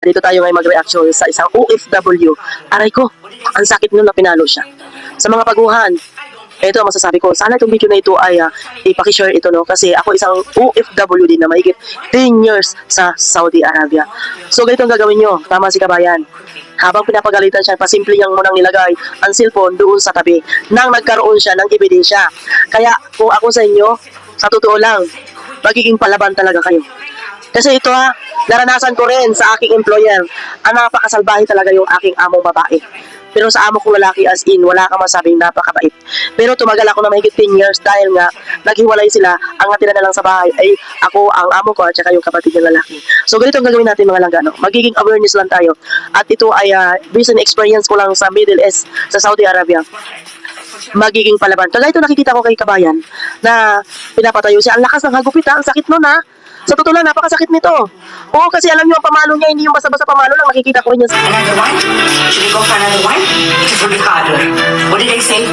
Dito tayo ngayon mag-reaction sa isang OFW. Aray ko, ang sakit nun na pinalo siya. Sa mga paguhan, ito ang masasabi ko. Sana itong video na ito ay ipakishare ito, no? Kasi ako isang OFW din na mahigit 10 years sa Saudi Arabia. So ganito ang gagawin nyo. Tama si kabayan. Habang pinapagalitan siya, pasimple niyang munang nilagay ang cellphone doon sa tabi nang nagkaroon siya ng ebidensya. Kaya kung ako sa inyo, sa totoo lang, magiging palaban talaga kayo. Kasi ito naranasan ko rin sa aking employer. Ang napakasalbahe talaga yung aking among babae. Pero sa amo kong lalaki as in, wala kang masabing napakabait. Pero tumagal ako na mahigit 10 years dahil nga naghiwalay sila. Ang natira na lang sa bahay ay ako, ang amo ko at saka yung kapatid ng lalaki. So ganito ang gagawin natin mga langga, no? Magiging awareness lang tayo. At ito ay recent experience ko lang sa Middle East, sa Saudi Arabia. Magiging palaban. Kaya ito nakikita ko kay kabayan na pinapatayo siya. Ang lakas ng hagupit ang sakit nun Sa totoo lang, napakasakit nito. Oo, kasi alam niyo ang pamalo niya, hindi yung basta-basta pamalo lang, nakikita ko rin yan. Another one? Should we go for another one? It will be harder. What did they say?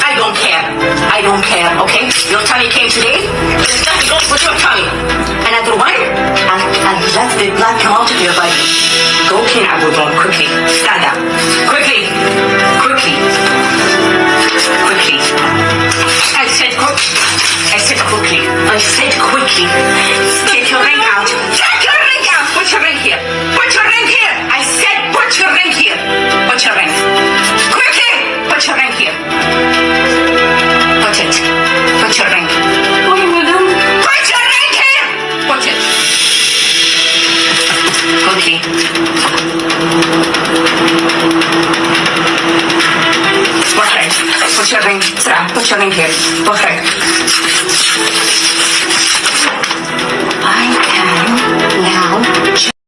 I don't care. I don't care, okay? Your tummy came today. There's nothing goes with your tummy. Another one? And let the blood come out of your body. Go, King Abu Dhabi, quickly. Stand up. Quickly. Quickly. Quickly. I said quickly. I said quickly. I said quickly. Take your ring out. Take your ring out. Put your ring here. Put your ring here. I said put your ring here. Put your ring. Quickly. Put your ring here. Put it. Put your ring. Put your ring here. Put it. Quickly. Perfect. Put your ring. Sarah, put your ring here. Perfect.